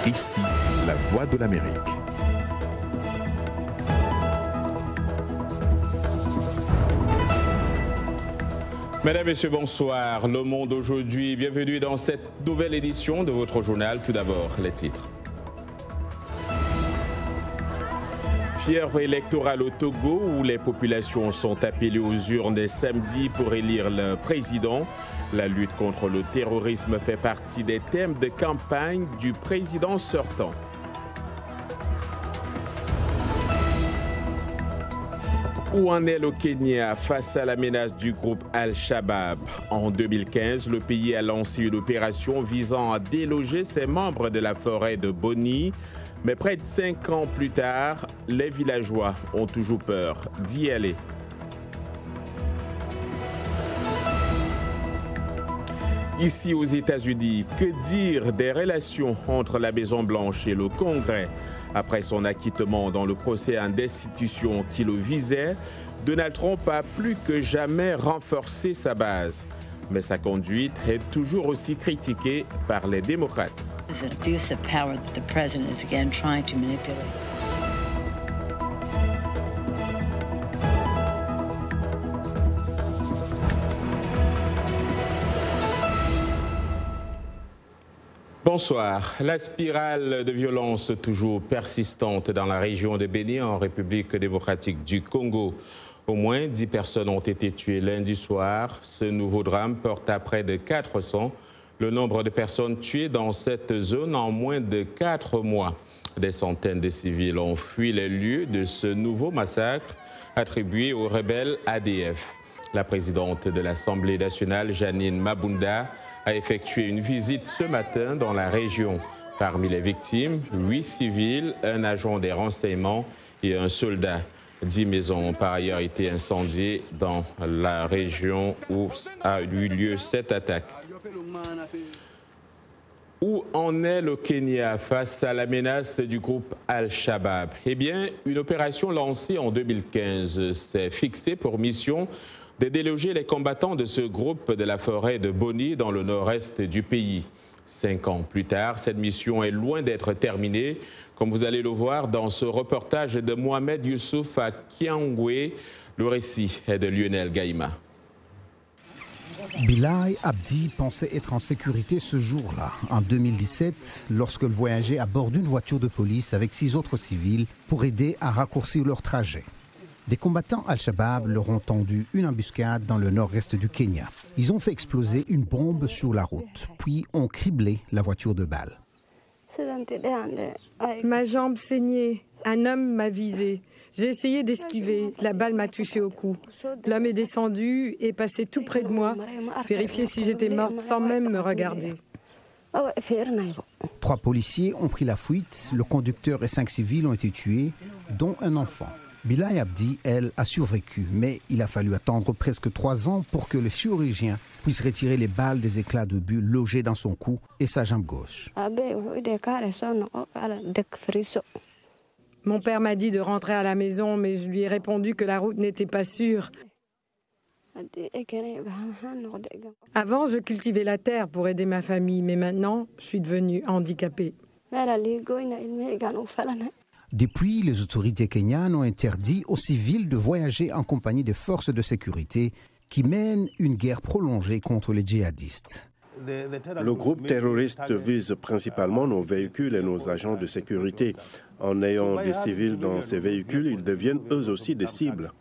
Ici, la voix de l'Amérique. Mesdames, Messieurs, bonsoir. Le Monde aujourd'hui. Bienvenue dans cette nouvelle édition de votre journal. Tout d'abord, les titres. Fièvre électorale au Togo où les populations sont appelées aux urnes samedi pour élire le président. La lutte contre le terrorisme fait partie des thèmes de campagne du président sortant. Où en est le Kenya face à la menace du groupe Al-Shabaab? En 2015, le pays a lancé une opération visant à déloger ses membres de la forêt de Boni. Mais près de 5 ans plus tard, les villageois ont toujours peur d'y aller. Ici aux États-Unis, que dire des relations entre la Maison-Blanche et le Congrès? Après son acquittement dans le procès en destitution qui le visait, Donald Trump a plus que jamais renforcé sa base. Mais sa conduite est toujours aussi critiquée par les démocrates. It's an abuse of power that the president is again trying to manipulate. Bonsoir. La spirale de violence toujours persistante dans la région de Béni en République démocratique du Congo. Au moins 10 personnes ont été tuées lundi soir. Ce nouveau drame porte à près de 400 le nombre de personnes tuées dans cette zone en moins de 4 mois. Des centaines de civils ont fui les lieux de ce nouveau massacre attribué aux rebelles ADF. La présidente de l'Assemblée nationale, Janine Mabunda, a effectué une visite ce matin dans la région. Parmi les victimes, 8 civils, un agent des renseignements et un soldat. 10 maisons ont par ailleurs été incendiées dans la région où a eu lieu cette attaque. Où en est le Kenya face à la menace du groupe Al-Shabaab? Eh bien, une opération lancée en 2015 s'est fixée pour mission de déloger les combattants de ce groupe de la forêt de Boni dans le nord-est du pays. 5 ans plus tard, cette mission est loin d'être terminée, comme vous allez le voir dans ce reportage de Mohamed Youssouf à Kiangwe. Le récit est de Lionel Gaïma. Bilal Abdi pensait être en sécurité ce jour-là, en 2017, lorsqu'il voyageait à bord d'une voiture de police avec 6 autres civils pour aider à raccourcir leur trajet. Des combattants Al-Shabaab leur ont tendu une embuscade dans le nord-est du Kenya. Ils ont fait exploser une bombe sur la route, puis ont criblé la voiture de balles. Ma jambe saignait. Un homme m'a visé. J'ai essayé d'esquiver. La balle m'a touché au cou. L'homme est descendu et passé tout près de moi, vérifier si j'étais morte sans même me regarder. 3 policiers ont pris la fuite. Le conducteur et 5 civils ont été tués, dont un enfant. Bilal Abdi, elle, a survécu, mais il a fallu attendre presque 3 ans pour que le chirurgien puisse retirer les balles des éclats de but logés dans son cou et sa jambe gauche. Mon père m'a dit de rentrer à la maison, mais je lui ai répondu que la route n'était pas sûre. Avant, je cultivais la terre pour aider ma famille, mais maintenant, je suis devenue handicapée. Depuis, les autorités kenyanes ont interdit aux civils de voyager en compagnie des forces de sécurité qui mènent une guerre prolongée contre les djihadistes. Le groupe terroriste vise principalement nos véhicules et nos agents de sécurité. En ayant des civils dans ces véhicules, ils deviennent eux aussi des cibles.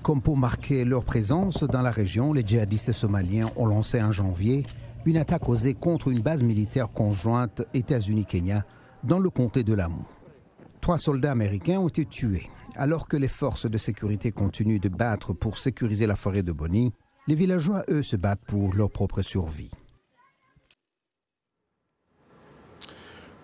Comme pour marquer leur présence dans la région, les djihadistes somaliens ont lancé en janvier une attaque osée contre une base militaire conjointe États-Unis-Kenya dans le comté de Lamu. 3 soldats américains ont été tués. Alors que les forces de sécurité continuent de battre pour sécuriser la forêt de Boni, les villageois, eux, se battent pour leur propre survie.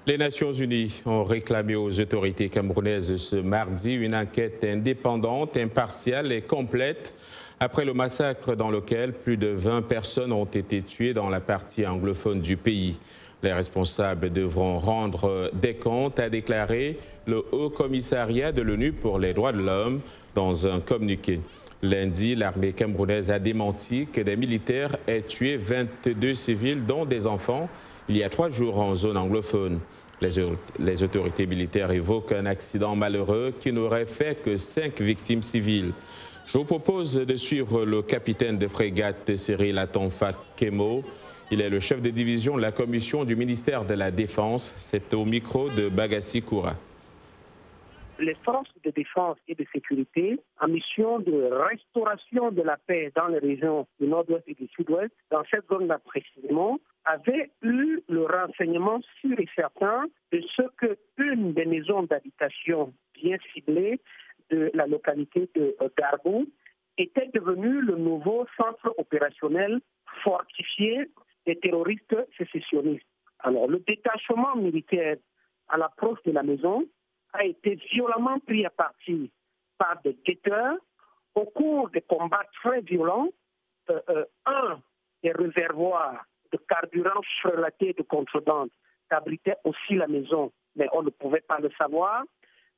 Les Nations Unies ont réclamé aux autorités camerounaises ce mardi une enquête indépendante, impartiale et complète après le massacre dans lequel plus de 20 personnes ont été tuées dans la partie anglophone du pays. Les responsables devront rendre des comptes, a déclaré le Haut Commissariat de l'ONU pour les droits de l'homme dans un communiqué. Lundi, l'armée camerounaise a démenti que des militaires aient tué 22 civils, dont des enfants, il y a 3 jours en zone anglophone. Les autorités militaires évoquent un accident malheureux qui n'aurait fait que 5 victimes civiles. Je vous propose de suivre le capitaine de frégate Cyril Atonfa Kemo. Il est le chef de division de la commission du ministère de la Défense. C'est au micro de Bagassi Koura. Les forces de défense et de sécurité en mission de restauration de la paix dans les régions du nord-ouest et du sud-ouest, dans cette zone-là précisément, avaient eu le renseignement sûr et certain de ce qu'une des maisons d'habitation bien ciblées de la localité de Garbou était devenue le nouveau centre opérationnel fortifié des terroristes sécessionnistes. Alors, le détachement militaire à l'approche de la maison a été violemment pris à partie par des guetteurs. Au cours des combats très violents, un des réservoirs de carburant frelaté de contrebande qu'abritait aussi la maison, mais on ne pouvait pas le savoir,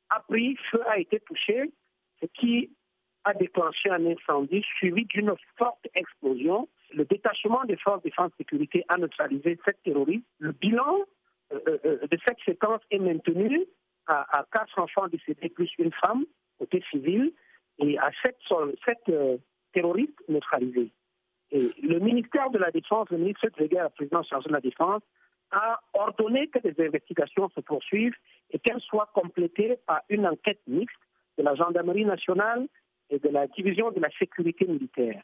a pris feu, a été touché, ce qui a déclenché un incendie suivi d'une forte explosion. Le détachement des forces de défense et de sécurité a neutralisé 7 terroristes. Le bilan de cette séquence est maintenu à 4 enfants décédés plus une femme, côté civil, et à 7 terroristes neutralisés. Et le ministère de la Défense, le ministre délégué à la présidence chargée de la Défense, a ordonné que des investigations se poursuivent et qu'elles soient complétées par une enquête mixte de la gendarmerie nationale et de la division de la sécurité militaire.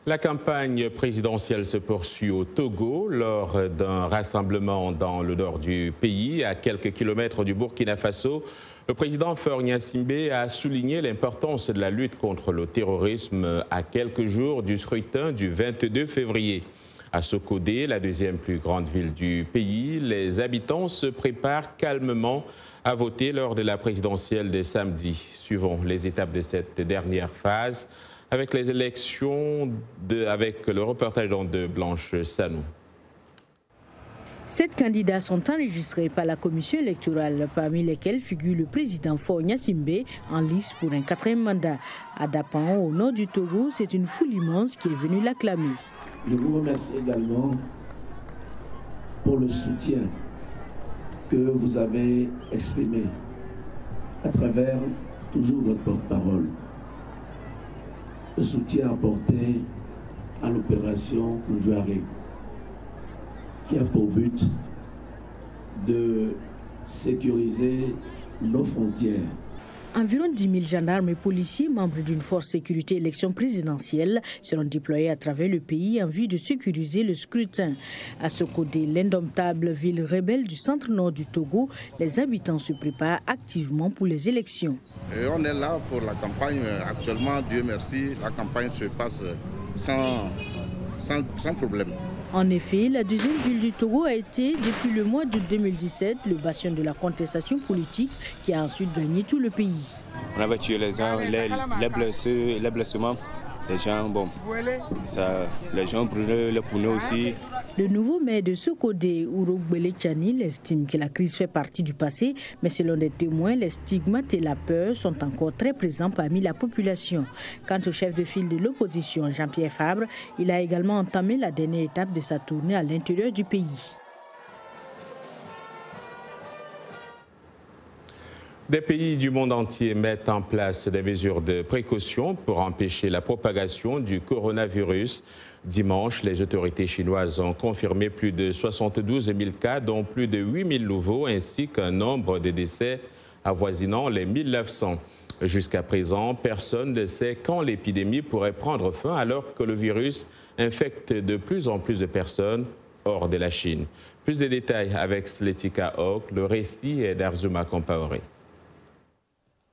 La campagne présidentielle se poursuit au Togo lors d'un rassemblement dans le nord du pays, à quelques kilomètres du Burkina Faso. Le président Faure Gnassingbé a souligné l'importance de la lutte contre le terrorisme à quelques jours du scrutin du 22 février. À Sokodé, la deuxième plus grande ville du pays, les habitants se préparent calmement à voter lors de la présidentielle de samedi. Suivons les étapes de cette dernière phase avec les élections, avec le reportage de Blanche Sanou. 7 candidats sont enregistrés par la commission électorale, parmi lesquels figure le président Faure Gnassingbé en lice pour un 4e mandat. À Dapan, au nord du Togo, c'est une foule immense qui est venue l'acclamer. Je vous remercie également pour le soutien que vous avez exprimé à travers toujours votre porte-parole. Le soutien apporté à l'opération Kundouaré, qui a pour but de sécuriser nos frontières. Environ 10 000 gendarmes et policiers, membres d'une force sécurité élection présidentielle, seront déployés à travers le pays en vue de sécuriser le scrutin. À Sokodé, l'indomptable ville rebelle du centre-nord du Togo, les habitants se préparent activement pour les élections. Et on est là pour la campagne. Actuellement, Dieu merci, la campagne se passe sans problème. En effet, la deuxième ville du Togo a été, depuis le mois d'août 2017, le bastion de la contestation politique qui a ensuite gagné tout le pays. On avait tué les gens, les blessés, les blessements. Les gens, les gens brûlaient les pneus aussi. Le nouveau maire de Sokodé, Ourougbele Tchani, estime que la crise fait partie du passé, mais selon des témoins, les stigmates et la peur sont encore très présents parmi la population. Quant au chef de file de l'opposition, Jean-Pierre Fabre, il a également entamé la dernière étape de sa tournée à l'intérieur du pays. Des pays du monde entier mettent en place des mesures de précaution pour empêcher la propagation du coronavirus. Dimanche, les autorités chinoises ont confirmé plus de 72 000 cas, dont plus de 8 000 nouveaux, ainsi qu'un nombre de décès avoisinant les 1 900. Jusqu'à présent, personne ne sait quand l'épidémie pourrait prendre fin, alors que le virus infecte de plus en plus de personnes hors de la Chine. Plus de détails avec Sletika Hawk, le récit est d'Arzuma Compaoré.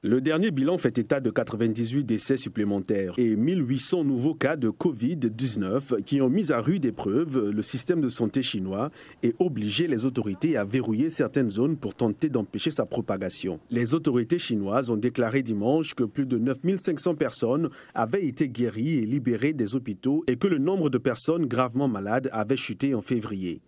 Le dernier bilan fait état de 98 décès supplémentaires et 1800 nouveaux cas de Covid-19 qui ont mis à rude épreuve le système de santé chinois et obligé les autorités à verrouiller certaines zones pour tenter d'empêcher sa propagation. Les autorités chinoises ont déclaré dimanche que plus de 9500 personnes avaient été guéries et libérées des hôpitaux et que le nombre de personnes gravement malades avait chuté en février.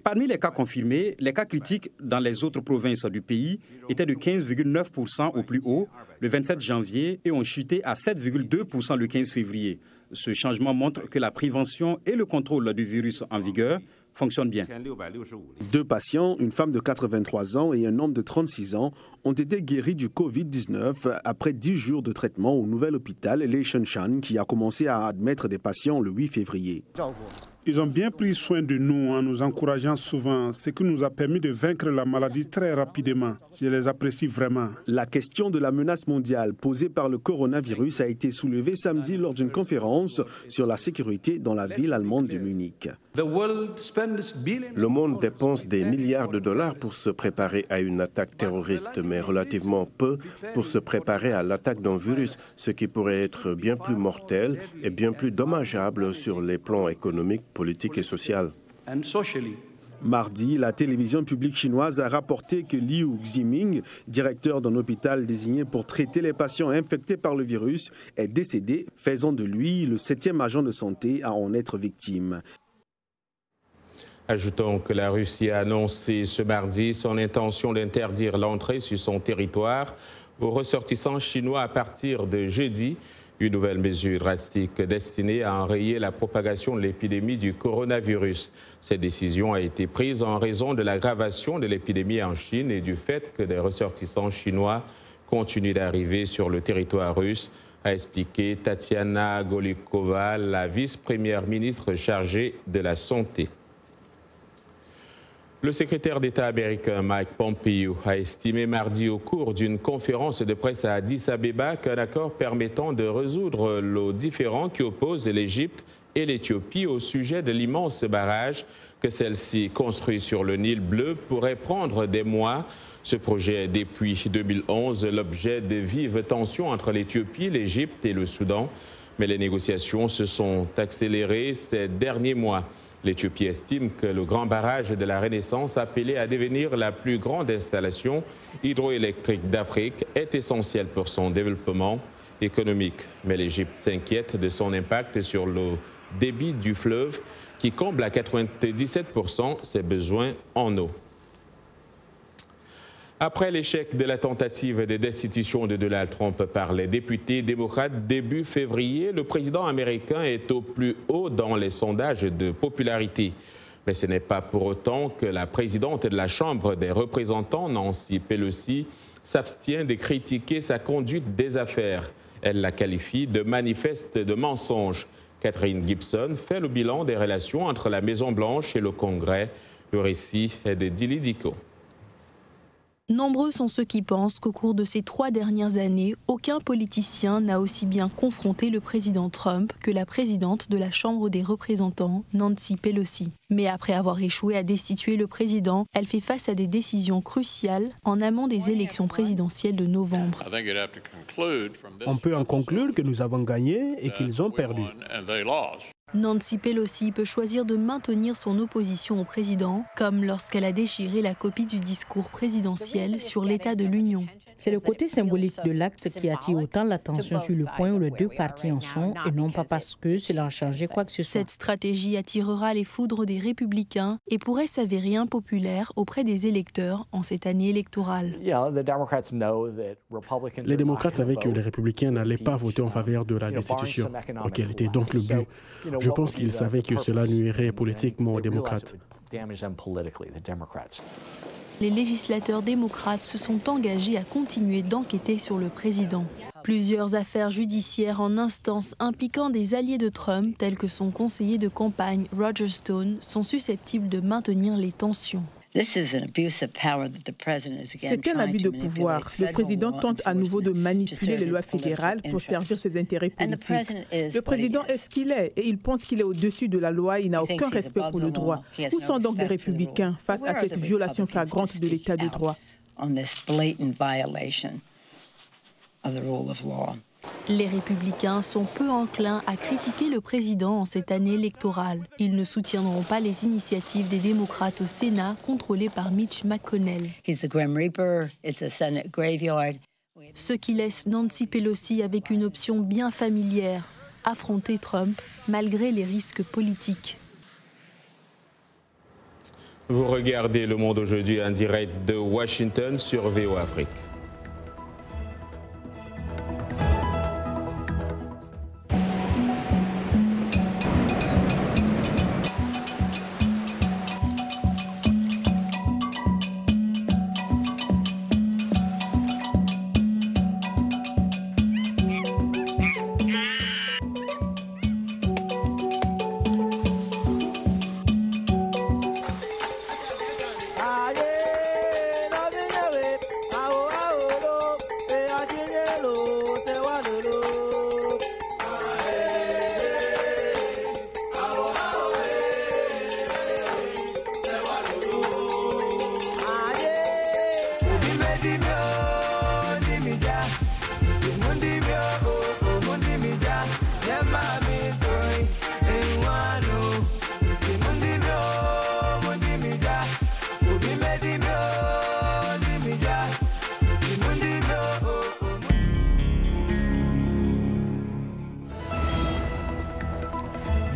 Parmi les cas confirmés, les cas critiques dans les autres provinces du pays étaient de 15,9% au plus haut le 27 janvier et ont chuté à 7,2% le 15 février. Ce changement montre que la prévention et le contrôle du virus en vigueur fonctionnent bien. 2 patients, une femme de 83 ans et un homme de 36 ans, ont été guéris du Covid-19 après 10 jours de traitement au nouvel hôpital Leishanshan qui a commencé à admettre des patients le 8 février. Ils ont bien pris soin de nous en nous encourageant souvent, ce qui nous a permis de vaincre la maladie très rapidement. Je les apprécie vraiment. La question de la menace mondiale posée par le coronavirus a été soulevée samedi lors d'une conférence sur la sécurité dans la ville allemande de Munich. Le monde dépense des milliards de dollars pour se préparer à une attaque terroriste, mais relativement peu pour se préparer à l'attaque d'un virus, ce qui pourrait être bien plus mortel et bien plus dommageable sur les plans économiques, politiques et sociaux. Mardi, la télévision publique chinoise a rapporté que Liu Ximing, directeur d'un hôpital désigné pour traiter les patients infectés par le virus, est décédé, faisant de lui le 7e agent de santé à en être victime. Ajoutons que la Russie a annoncé ce mardi son intention d'interdire l'entrée sur son territoire aux ressortissants chinois à partir de jeudi. Une nouvelle mesure drastique destinée à enrayer la propagation de l'épidémie du coronavirus. Cette décision a été prise en raison de l'aggravation de l'épidémie en Chine et du fait que des ressortissants chinois continuent d'arriver sur le territoire russe, a expliqué Tatiana Golikova, la vice-première ministre chargée de la Santé. Le secrétaire d'État américain Mike Pompeo a estimé mardi au cours d'une conférence de presse à Addis Abeba qu'un accord permettant de résoudre le différend qui oppose l'Égypte et l'Éthiopie au sujet de l'immense barrage que celle-ci construit sur le Nil bleu pourrait prendre des mois. Ce projet est depuis 2011 l'objet de vives tensions entre l'Éthiopie, l'Égypte et le Soudan. Mais les négociations se sont accélérées ces derniers mois. L'Éthiopie estime que le grand barrage de la Renaissance, appelé à devenir la plus grande installation hydroélectrique d'Afrique, est essentiel pour son développement économique. Mais l'Égypte s'inquiète de son impact sur le débit du fleuve qui comble à 97% ses besoins en eau. Après l'échec de la tentative de destitution de Donald Trump par les députés démocrates début février, le président américain est au plus haut dans les sondages de popularité. Mais ce n'est pas pour autant que la présidente de la Chambre des représentants, Nancy Pelosi, s'abstient de critiquer sa conduite des affaires. Elle la qualifie de manifeste de mensonges. Catherine Gibson fait le bilan des relations entre la Maison-Blanche et le Congrès. Le récit est de Dili Diko. Nombreux sont ceux qui pensent qu'au cours de ces 3 dernières années, aucun politicien n'a aussi bien confronté le président Trump que la présidente de la Chambre des représentants, Nancy Pelosi. Mais après avoir échoué à destituer le président, elle fait face à des décisions cruciales en amont des élections présidentielles de novembre. On peut en conclure que nous avons gagné et qu'ils ont perdu. Nancy Pelosi peut choisir de maintenir son opposition au président, comme lorsqu'elle a déchiré la copie du discours présidentiel sur l'état de l'Union. C'est le côté symbolique de l'acte qui attire autant l'attention sur le point où les 2 parties en sont, et non pas parce que cela a changé quoi que ce soit. Cette stratégie attirera les foudres des républicains et pourrait s'avérer impopulaire auprès des électeurs en cette année électorale. Les démocrates savaient que les républicains n'allaient pas voter en faveur de la destitution. Quel était donc le but? Je pense qu'ils savaient que cela nuirait politiquement aux démocrates. Les législateurs démocrates se sont engagés à continuer d'enquêter sur le président. Plusieurs affaires judiciaires en instance impliquant des alliés de Trump, tels que son conseiller de campagne Roger Stone, sont susceptibles de maintenir les tensions. C'est un abus de pouvoir. Le président tente à nouveau de manipuler les lois fédérales pour servir ses intérêts politiques. Le président est ce qu'il est et il pense qu'il est au-dessus de la loi. Il n'a aucun respect pour le droit. Où sont donc les républicains face à cette violation flagrante de l'état de droit? Les républicains sont peu enclins à critiquer le président en cette année électorale. Ils ne soutiendront pas les initiatives des démocrates au Sénat contrôlées par Mitch McConnell. Ce qui laisse Nancy Pelosi avec une option bien familière, affronter Trump malgré les risques politiques. Vous regardez Le Monde aujourd'hui en direct de Washington sur VOA Afrique.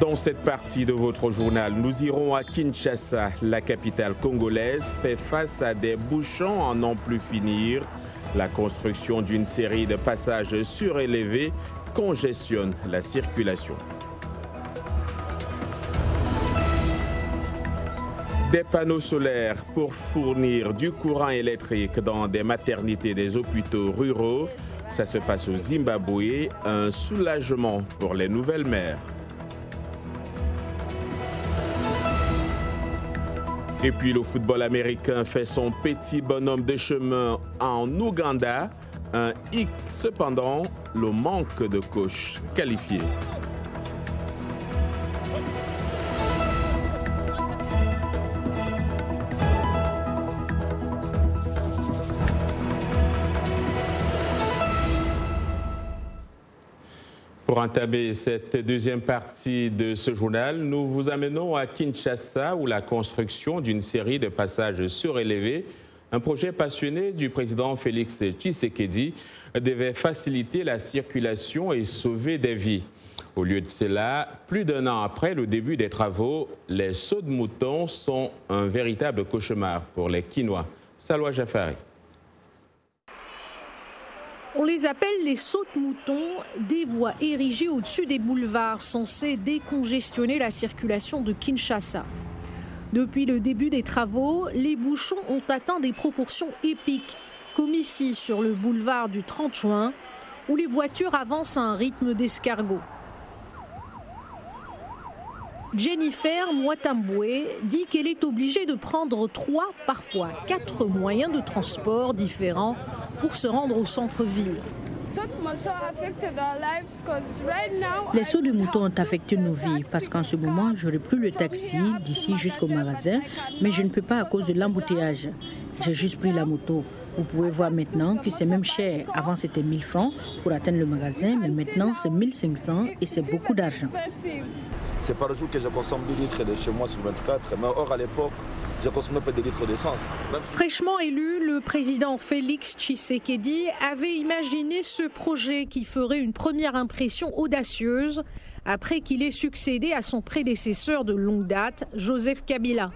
Dans cette partie de votre journal, nous irons à Kinshasa. La capitale congolaise fait face à des bouchons à n'en plus finir. La construction d'une série de passages surélevés congestionne la circulation. Des panneaux solaires pour fournir du courant électrique dans des maternités des hôpitaux ruraux. Ça se passe au Zimbabwe, un soulagement pour les nouvelles mères. Et puis le football américain fait son petit bonhomme de chemin en Ouganda. Un hic cependant, le manque de coach qualifié. Pour entamer cette deuxième partie de ce journal, nous vous amenons à Kinshasa où la construction d'une série de passages surélevés, un projet passionné du président Félix Tshisekedi, devait faciliter la circulation et sauver des vies. Au lieu de cela, plus d'un an après le début des travaux, les sauts de moutons sont un véritable cauchemar pour les Kinois. Salwa Jafari. On les appelle les sautes-moutons, des voies érigées au-dessus des boulevards censées décongestionner la circulation de Kinshasa. Depuis le début des travaux, les bouchons ont atteint des proportions épiques, comme ici sur le boulevard du 30 juin, où les voitures avancent à un rythme d'escargot. Jennifer Mwatambwe dit qu'elle est obligée de prendre 3, parfois 4 moyens de transport différents pour se rendre au centre-ville. Les sauts de moutons ont affecté nos vies parce qu'en ce moment, je n'aurai plus le taxi d'ici jusqu'au magasin, mais je ne peux pas à cause de l'embouteillage. J'ai juste pris la moto. Vous pouvez voir maintenant que c'est même cher. Avant, c'était 1000 francs pour atteindre le magasin, mais maintenant, c'est 1500 et c'est beaucoup d'argent. C'est par jour que je consomme 2 litres de chez moi sur 24, mais or à l'époque, je consommais pas de litres d'essence. Fraîchement élu, le président Félix Tshisekedi avait imaginé ce projet qui ferait une première impression audacieuse après qu'il ait succédé à son prédécesseur de longue date, Joseph Kabila.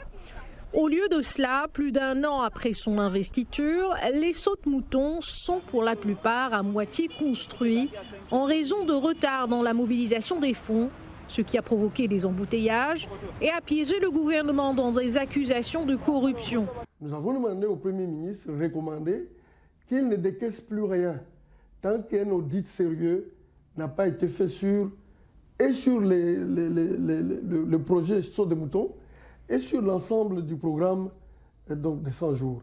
Au lieu de cela, plus d'un an après son investiture, les sautes-moutons sont pour la plupart à moitié construits en raison de retard dans la mobilisation des fonds, ce qui a provoqué des embouteillages et a piégé le gouvernement dans des accusations de corruption. Nous avons demandé au Premier ministre de recommander qu'il ne décaisse plus rien tant qu'un audit sérieux n'a pas été fait sur le projet saut de moutons et sur l'ensemble du programme donc, de 100 jours.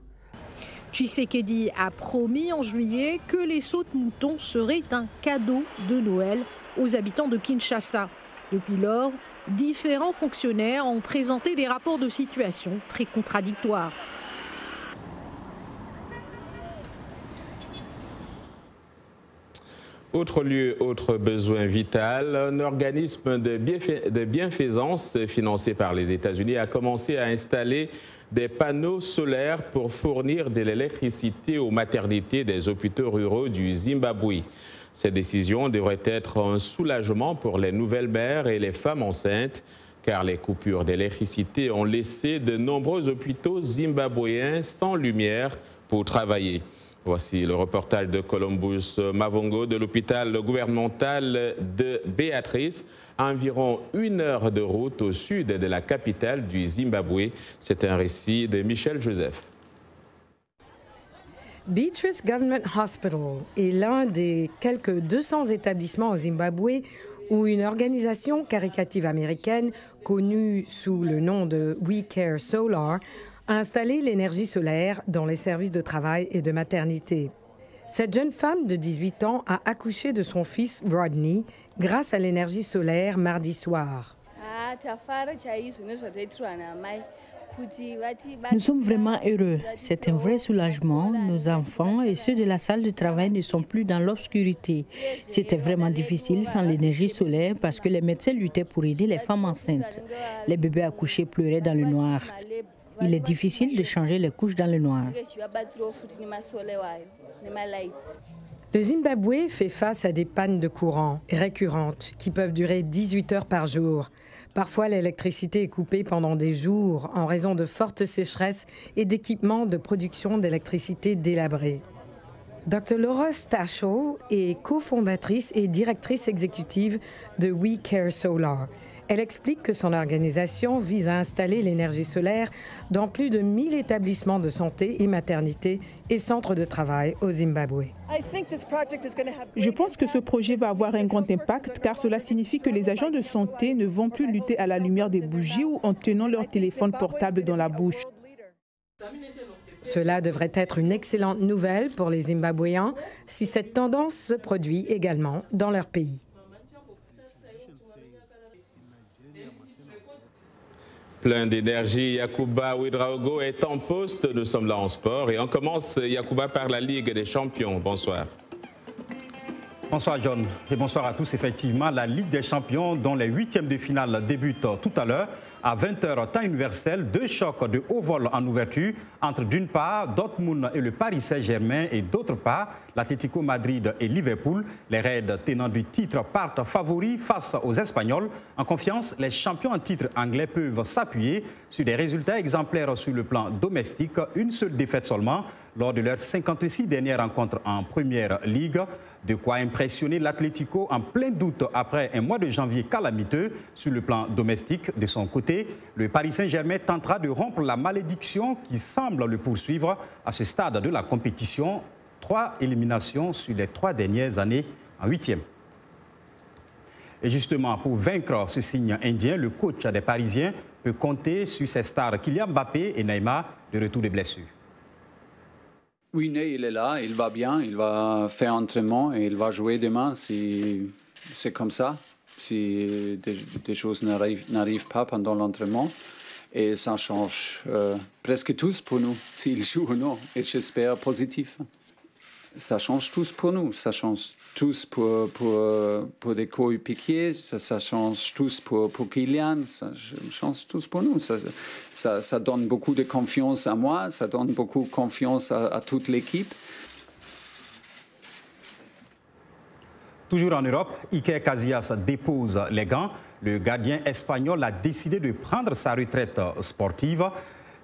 Tshisekedi a promis en juillet que les sauts de moutons seraient un cadeau de Noël aux habitants de Kinshasa. Depuis lors, différents fonctionnaires ont présenté des rapports de situation très contradictoires. Autre lieu, autre besoin vital, un organisme de bienfaisance financé par les États-Unis a commencé à installer des panneaux solaires pour fournir de l'électricité aux maternités des hôpitaux ruraux du Zimbabwe. Cette décision devrait être un soulagement pour les nouvelles mères et les femmes enceintes, car les coupures d'électricité ont laissé de nombreux hôpitaux zimbabwéens sans lumière pour travailler. Voici le reportage de Columbus Mavongo de l'hôpital gouvernemental de Béatrice, à environ 1 heure de route au sud de la capitale du Zimbabwe. C'est un récit de Michel Joseph. Beatrice Government Hospital est l'un des quelques 200 établissements au Zimbabwe où une organisation caritative américaine connue sous le nom de We Care Solar a installé l'énergie solaire dans les services de travail et de maternité. Cette jeune femme de 18 ans a accouché de son fils Rodney grâce à l'énergie solaire mardi soir. Nous sommes vraiment heureux. C'est un vrai soulagement. Nos enfants et ceux de la salle de travail ne sont plus dans l'obscurité. C'était vraiment difficile sans l'énergie solaire parce que les médecins luttaient pour aider les femmes enceintes. Les bébés accouchés pleuraient dans le noir. Il est difficile de changer les couches dans le noir. Le Zimbabwe fait face à des pannes de courant récurrentes qui peuvent durer 18 heures par jour. Parfois, l'électricité est coupée pendant des jours en raison de fortes sécheresses et d'équipements de production d'électricité délabrés. Dr. Laura Stachel est cofondatrice et directrice exécutive de We Care Solar. Elle explique que son organisation vise à installer l'énergie solaire dans plus de 1000 établissements de santé et maternités et centres de travail au Zimbabwe. Je pense que ce projet va avoir un grand impact car cela signifie que les agents de santé ne vont plus lutter à la lumière des bougies ou en tenant leur téléphone portable dans la bouche. Cela devrait être une excellente nouvelle pour les Zimbabwéens si cette tendance se produit également dans leur pays. Plein d'énergie, Yacouba Ouedraogo est en poste. Nous sommes là en sport et on commence, Yacouba, par la Ligue des Champions. Bonsoir. Bonsoir John et bonsoir à tous. Effectivement, la Ligue des Champions dont les huitièmes de finale débutent tout à l'heure à 20h temps universel. 2 chocs de haut vol en ouverture entre d'une part Dortmund et le Paris Saint-Germain et d'autre part l'Atlético Madrid et Liverpool. Les Reds tenants du titre partent favoris face aux Espagnols. En confiance, les champions en titre anglais peuvent s'appuyer sur des résultats exemplaires sur le plan domestique. Une seule défaite seulement lors de leurs 56 dernières rencontres en Première Ligue. De quoi impressionner l'Atlético en plein doute après un mois de janvier calamiteux sur le plan domestique. De son côté, le Paris Saint-Germain tentera de rompre la malédiction qui semble le poursuivre à ce stade de la compétition. 3 éliminations sur les 3 dernières années en 8e. Et justement, pour vaincre ce signe indien, le coach des Parisiens peut compter sur ses stars Kylian Mbappé et Neymar de retour des blessures. Oui, il est là, il va bien, il va faire entraînement et il va jouer demain si c'est comme ça, si des choses n'arrivent pas pendant l'entraînement. Et ça change presque tous pour nous, s'il joue ou non, et j'espère positif. Ça change tous pour nous, ça change tous pour des coéquipiers, ça change tous pour Kylian, ça change tous pour nous. Ça donne beaucoup de confiance à moi, ça donne beaucoup de confiance à toute l'équipe. Toujours en Europe, Iker Casillas dépose les gants. Le gardien espagnol a décidé de prendre sa retraite sportive.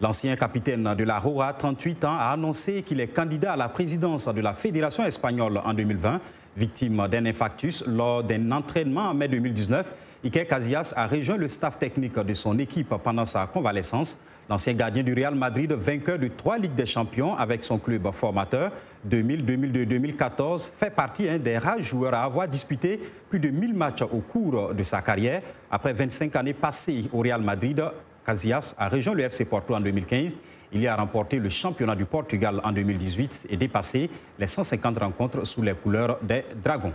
L'ancien capitaine de la Roja, 38 ans, a annoncé qu'il est candidat à la présidence de la Fédération espagnole en 2020. Victime d'un infarctus lors d'un entraînement en mai 2019, Iker Casillas a rejoint le staff technique de son équipe pendant sa convalescence. L'ancien gardien du Real Madrid, vainqueur de 3 Ligues des Champions avec son club formateur, 2000, 2002, 2014, fait partie des rares joueurs à avoir disputé plus de 1000 matchs au cours de sa carrière. Après 25 années passées au Real Madrid, Casillas a rejoint le FC Porto en 2015. Il y a remporté le championnat du Portugal en 2018 et dépassé les 150 rencontres sous les couleurs des Dragons.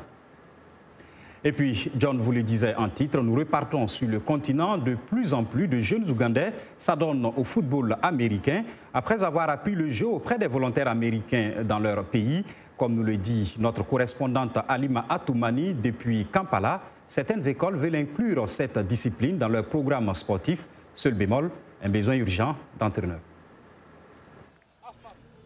Et puis, John vous le disait en titre, nous repartons sur le continent. De plus en plus de jeunes Ougandais s'adonnent au football américain après avoir appris le jeu auprès des volontaires américains dans leur pays. Comme nous le dit notre correspondante Halima Atoumani depuis Kampala, certaines écoles veulent inclure cette discipline dans leur programme sportif. Seul bémol, un besoin urgent d'entraîneur.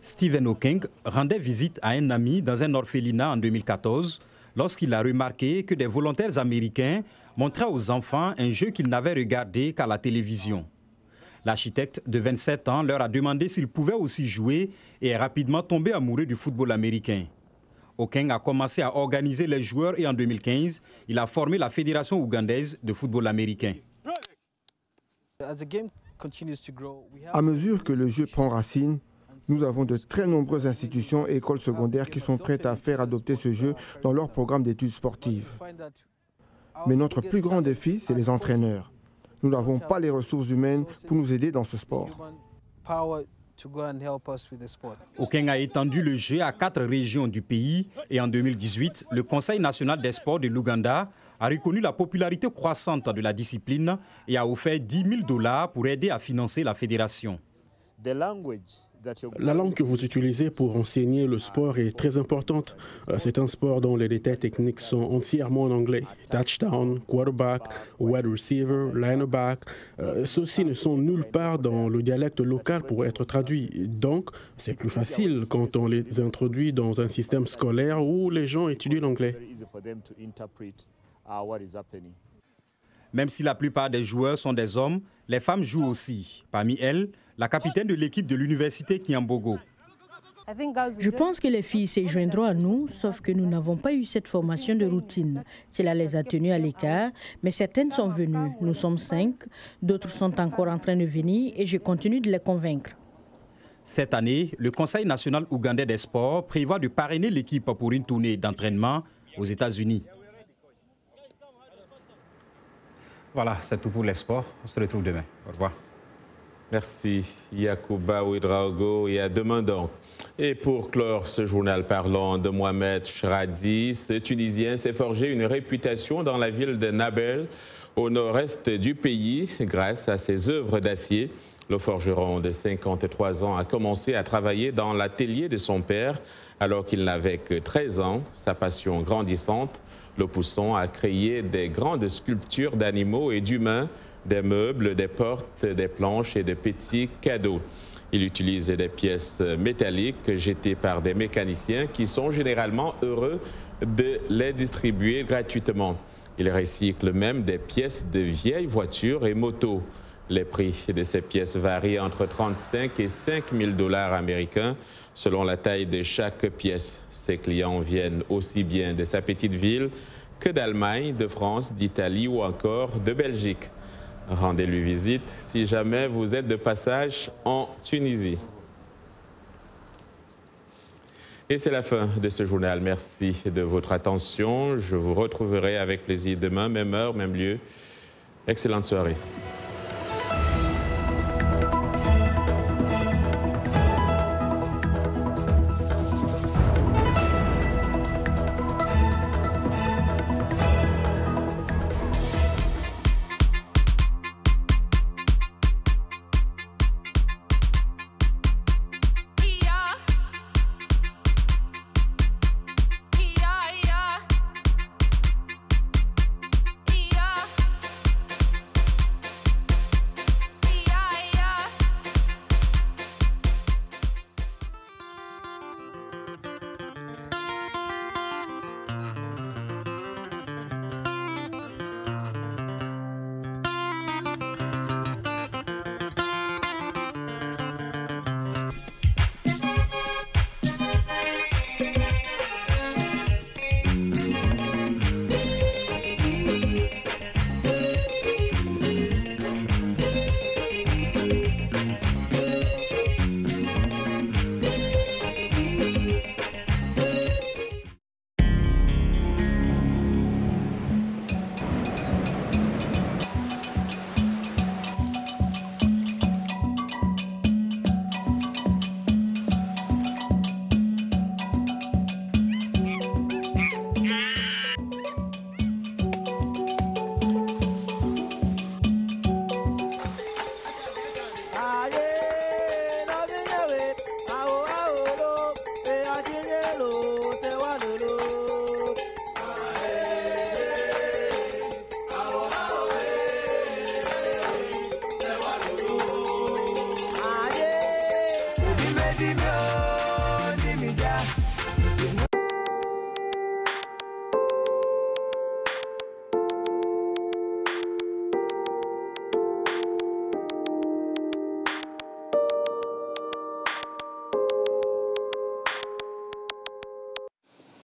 Stephen Hawking rendait visite à un ami dans un orphelinat en 2014 lorsqu'il a remarqué que des volontaires américains montraient aux enfants un jeu qu'ils n'avaient regardé qu'à la télévision. L'architecte de 27 ans leur a demandé s'ils pouvaient aussi jouer et est rapidement tombé amoureux du football américain. Hawking a commencé à organiser les joueurs et en 2015, il a formé la Fédération ougandaise de football américain. À mesure que le jeu prend racine, nous avons de très nombreuses institutions et écoles secondaires qui sont prêtes à faire adopter ce jeu dans leur programme d'études sportives. Mais notre plus grand défi, c'est les entraîneurs. Nous n'avons pas les ressources humaines pour nous aider dans ce sport. Hawking a étendu le jeu à 4 régions du pays et en 2018, le Conseil national des sports de l'Ouganda a reconnu la popularité croissante de la discipline et a offert $10 000 pour aider à financer la fédération. La langue que vous utilisez pour enseigner le sport est très importante. C'est un sport dont les détails techniques sont entièrement en anglais. Touchdown, quarterback, wide receiver, lineback. Ceux-ci ne sont nulle part dans le dialecte local pour être traduits. Donc, c'est plus facile quand on les introduit dans un système scolaire où les gens étudient l'anglais. Même si la plupart des joueurs sont des hommes, les femmes jouent aussi. Parmi elles, la capitaine de l'équipe de l'université Kiambogo. Je pense que les filles se joindront à nous, sauf que nous n'avons pas eu cette formation de routine. Cela les a tenues à l'écart, mais certaines sont venues. Nous sommes 5, d'autres sont encore en train de venir et je continue de les convaincre. Cette année, le Conseil national ougandais des sports prévoit de parrainer l'équipe pour une tournée d'entraînement aux États-Unis. Voilà, c'est tout pour les sports. On se retrouve demain. Au revoir. Merci Yacouba Ouedraogo et à demain donc. Et pour clore ce journal, parlons de Mohamed Shradi. Ce Tunisien s'est forgé une réputation dans la ville de Nabel, au nord-est du pays, grâce à ses œuvres d'acier. Le forgeron de 53 ans a commencé à travailler dans l'atelier de son père alors qu'il n'avait que 13 ans. Sa passion grandissante le poussant à créer des grandes sculptures d'animaux et d'humains, des meubles, des portes, des planches et de petits cadeaux. Il utilise des pièces métalliques jetées par des mécaniciens qui sont généralement heureux de les distribuer gratuitement. Il recycle même des pièces de vieilles voitures et motos. Les prix de ces pièces varient entre 35 et 5 000 $ américains selon la taille de chaque pièce. Ses clients viennent aussi bien de sa petite ville que d'Allemagne, de France, d'Italie ou encore de Belgique. Rendez-lui visite si jamais vous êtes de passage en Tunisie. Et c'est la fin de ce journal. Merci de votre attention. Je vous retrouverai avec plaisir demain, même heure, même lieu. Excellente soirée.